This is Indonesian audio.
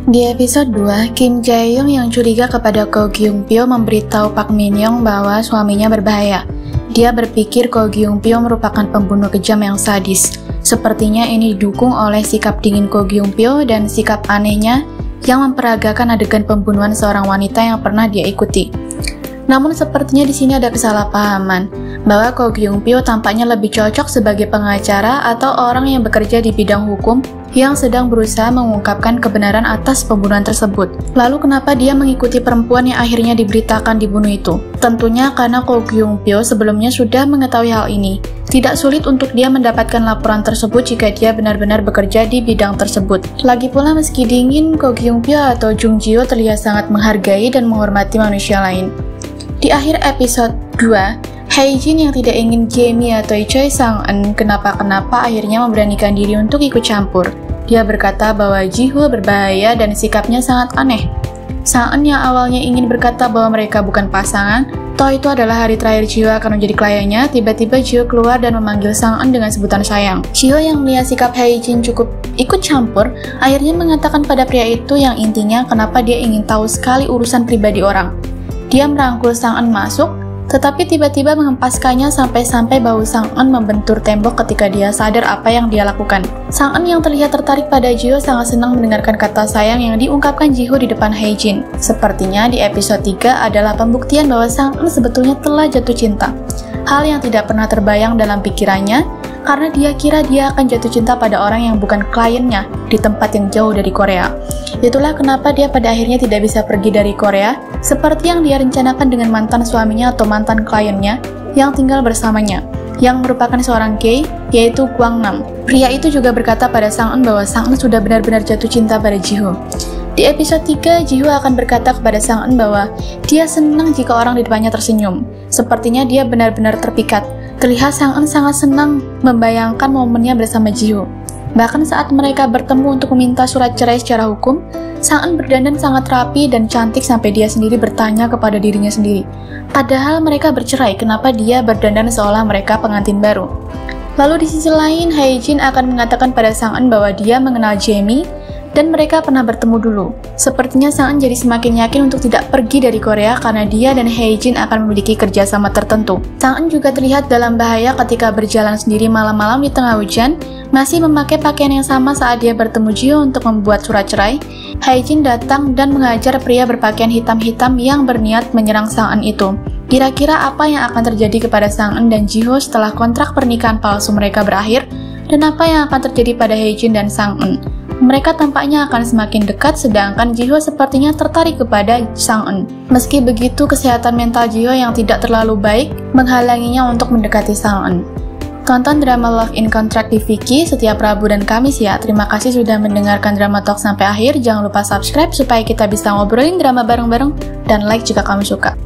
Di episode 2, Kim Jae-young yang curiga kepada Ko Gyung-pyo memberitahu Park Min-young bahwa suaminya berbahaya. Dia berpikir Ko Gyung-pyo merupakan pembunuh kejam yang sadis. Sepertinya ini didukung oleh sikap dingin Ko Gyung-pyo dan sikap anehnya yang memperagakan adegan pembunuhan seorang wanita yang pernah dia ikuti. Namun sepertinya di sini ada kesalahpahaman bahwa Ko Gyung-pyo tampaknya lebih cocok sebagai pengacara atau orang yang bekerja di bidang hukum yang sedang berusaha mengungkapkan kebenaran atas pembunuhan tersebut. Lalu kenapa dia mengikuti perempuan yang akhirnya diberitakan dibunuh itu? Tentunya karena Ko Gyung-pyo sebelumnya sudah mengetahui hal ini. Tidak sulit untuk dia mendapatkan laporan tersebut jika dia benar-benar bekerja di bidang tersebut. Lagi pula meski dingin, Ko Gyung-pyo atau Jung Ji-ho terlihat sangat menghargai dan menghormati manusia lain. Di akhir episode 2, Hae-jin yang tidak ingin Jamie atau Choi Sang-eun kenapa-kenapa akhirnya memberanikan diri untuk ikut campur. Dia berkata bahwa Ji-ho berbahaya dan sikapnya sangat aneh. Sang-eun yang awalnya ingin berkata bahwa mereka bukan pasangan, toh itu adalah hari terakhir Ji-ho akan menjadi kliennya, tiba-tiba Ji-ho keluar dan memanggil Sang-eun dengan sebutan sayang. Ji-ho yang melihat sikap Hae-jin cukup ikut campur, akhirnya mengatakan pada pria itu yang intinya kenapa dia ingin tahu sekali urusan pribadi orang. Dia merangkul Sang-eun masuk, tetapi tiba-tiba menghempaskannya sampai-sampai bau Sang-eun membentur tembok ketika dia sadar apa yang dia lakukan. Sang-eun yang terlihat tertarik pada Ji-ho sangat senang mendengarkan kata sayang yang diungkapkan Ji-ho di depan Hae-jin. Sepertinya di episode 3 adalah pembuktian bahwa Sang-eun sebetulnya telah jatuh cinta. Hal yang tidak pernah terbayang dalam pikirannya, karena dia kira dia akan jatuh cinta pada orang yang bukan kliennya di tempat yang jauh dari Korea. Itulah kenapa dia pada akhirnya tidak bisa pergi dari Korea, seperti yang dia rencanakan dengan mantan suaminya atau mantan kliennya yang tinggal bersamanya, yang merupakan seorang gay, yaitu Kwang Nam. Pria itu juga berkata pada Sang-eun bahwa Sang-eun sudah benar-benar jatuh cinta pada Ji-ho. Di episode 3, Ji-ho akan berkata kepada Sang-eun bahwa dia senang jika orang di depannya tersenyum. Sepertinya dia benar-benar terpikat. Terlihat Sang-eun sangat senang membayangkan momennya bersama Ji-ho. Bahkan saat mereka bertemu untuk meminta surat cerai secara hukum, Sang-eun berdandan sangat rapi dan cantik sampai dia sendiri bertanya kepada dirinya sendiri. Padahal mereka bercerai, kenapa dia berdandan seolah mereka pengantin baru? Lalu di sisi lain, Hae-jin akan mengatakan pada Sang-eun bahwa dia mengenal Jamie dan mereka pernah bertemu dulu. Sepertinya Sang-eun jadi semakin yakin untuk tidak pergi dari Korea karena dia dan Hae-jin akan memiliki kerjasama tertentu. Sang-eun juga terlihat dalam bahaya ketika berjalan sendiri malam-malam di tengah hujan, masih memakai pakaian yang sama saat dia bertemu Ji-ho untuk membuat surat cerai. Hae-jin datang dan mengajar pria berpakaian hitam-hitam yang berniat menyerang Sang-eun itu. Kira-kira apa yang akan terjadi kepada Sang-eun dan Ji-ho setelah kontrak pernikahan palsu mereka berakhir, dan apa yang akan terjadi pada Hae-jin dan Sang-eun? Mereka tampaknya akan semakin dekat, sedangkan Ji-ho sepertinya tertarik kepada Sang-eun. Meski begitu, kesehatan mental Ji-ho yang tidak terlalu baik menghalanginya untuk mendekati Sang-eun. Tonton drama Love in Contract di Viki setiap Rabu dan Kamis ya. Terima kasih sudah mendengarkan Drama Talk sampai akhir. Jangan lupa subscribe supaya kita bisa ngobrolin drama bareng-bareng, dan like jika kamu suka.